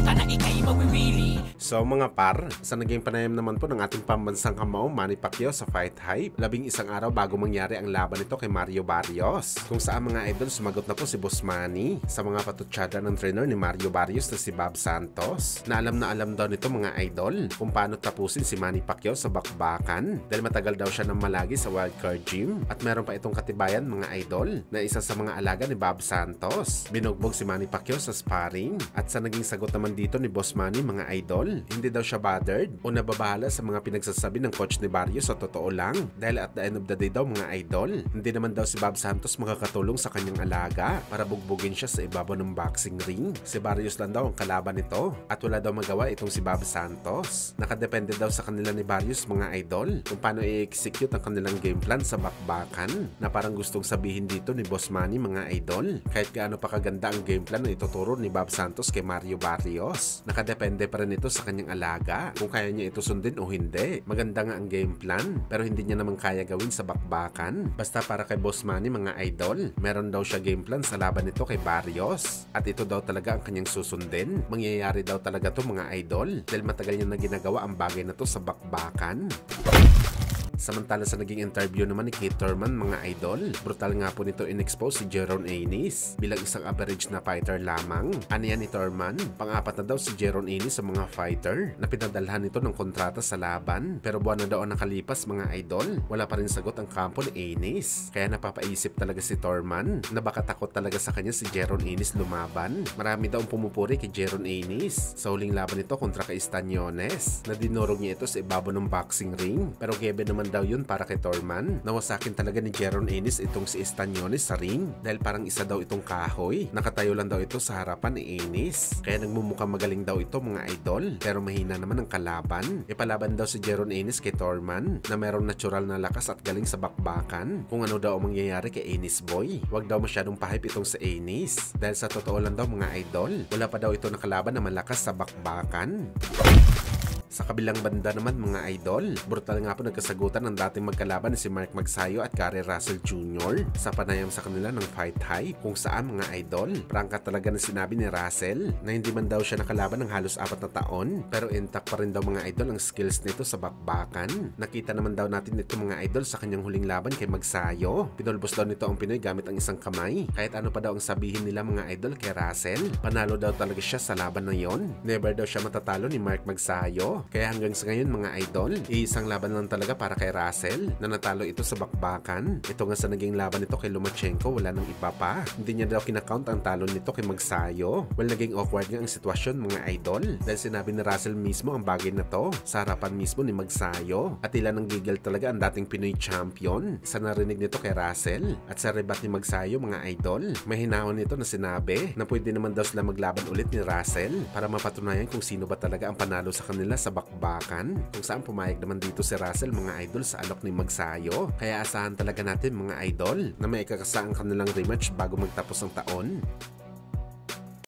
ka na ikay mawiwili. So mga par, sa naging panayam naman po ng ating pambansang kamao Manny Pacquiao sa Fight Hype, 11 araw bago mangyari ang laban nito kay Mario Barrios, kung saan mga idol sumagot na po si Boss Manny sa mga patutsada ng trainer ni Mario Barrios na si Bob Santos, na alam daw nito mga idol kung paano tapusin si Manny Pacquiao sa bakbakan dahil matagal daw siya nang malagi sa wildcard gym at meron pa itong katibayan mga idol na isa sa mga alaga ni Bob Santos. Binugbog si Manny Pacquiao sa sparring at sa naging sagot naman dito ni Boss Manny mga idol, hindi daw siya bothered o nababahala sa mga pinagsasabi ng coach ni Barrios sa totoo lang dahil at the end of the day daw mga idol, hindi naman daw si Bob Santos makakatulong sa kanyang alaga para bugbugin siya sa ibabaw ng boxing ring. Si Barrios lang daw ang kalaban nito at wala daw magawa itong si Bob Santos. Nakadepende daw sa kanila ni Barrios mga idol kung paano i-execute ang kanilang game plan sa bakbakan, na parang gustong sabihin dito ni Boss Manny mga idol, kahit gaano pa kaganda ang game plan na ituturo ni Bob Santos kay Mario Barrios, nakadepende pa rin ito sa kanyang alaga kung kaya niya ito sundin o hindi. Maganda nga ang game plan pero hindi niya naman kaya gawin sa bakbakan. Basta para kay Boss Manny mga idol, meron daw siya game plan sa laban nito kay Barrios at ito daw talaga ang kanyang susundin. Mangyayari daw talaga to mga idol dahil matagal niya na ginagawa ang bagay na to sa bakbakan. Samantala sa naging interview naman ni Keith Thurman mga idol, brutal nga po nito in-expose si Jaron Ennis bilang isang average na fighter lamang. Aniyan ni Thurman, pang-apat na daw si Jaron Ennis sa mga fighter na pinadalhan nito ng kontrata sa laban, pero buwan na daw ang nakalipas mga idol, wala pa rin sagot ang kampo ni Ennis. Kaya napapaisip talaga si Thurman na baka takot talaga sa kanya si Jaron Ennis lumaban. Marami daw ang pumupuri kay Jaron Ennis sa huling laban nito kontra kay Staniones na dinurog niya ito sa ibabaw ng boxing ring, pero given naman daw yun para kay Thurman. Nawasakin talaga ni Jaron Ennis itong si Staniones sa ring dahil parang isa daw itong kahoy. Nakatayo lang daw ito sa harapan ni Ennis. Kaya nagmumukhang magaling daw ito mga idol, pero mahina naman ang kalaban. Ipalaban daw si Jaron Ennis kay Thurman na merong natural na lakas at galing sa bakbakan. Kung ano daw ang mangyayari kay Ennis boy, wag daw masyadong pa-hype itong si Ennis dahil sa totoo lang daw mga idol, wala pa daw ito nakalaban na malakas sa bakbakan. Sa kabilang banda naman mga idol, brutal nga po nagkasagutan ng dating magkalaban na si Mark Magsayo at Gary Russell Jr. sa panayam sa kanila ng Fight Hype, kung saan mga idol, prangka talaga na sinabi ni Russell na hindi man daw siya nakalaban ng halos 4 na taon pero intact pa rin daw mga idol ang skills nito sa bakbakan. Nakita naman daw natin ito mga idol sa kanyang huling laban kay Magsayo. Pinulbos daw nito ang Pinoy gamit ang isang kamay. Kahit ano pa daw ang sabihin nila mga idol kay Russell, panalo daw talaga siya sa laban na yon. Never daw siya matatalo ni Mark Magsayo. Kaya hanggang sa ngayon mga idol, isang laban lang talaga para kay Russell na natalo ito sa bakbakan. Ito nga sa naging laban nito kay Lomachenko, wala nang iba pa. Hindi niya daw kinakount ang talo nito kay Magsayo. Well, naging awkward nga ang sitwasyon mga idol dahil sinabi ni Russell mismo ang bagay na to sa harapan mismo ni Magsayo. At tila nang gigil talaga ang dating Pinoy champion sa narinig nito kay Russell. At sa rebat ni Magsayo mga idol, may hinahon nito na sinabi na pwede naman daw sila maglaban ulit ni Russell para mapatunayan kung sino ba talaga ang panalo sa kanila sa bakbakan, kung saan pumayag naman dito si Russell mga idol sa alok ni Magsayo. Kaya asahan talaga natin mga idol na may ikakasa ang kanilang rematch bago magtapos ang taon.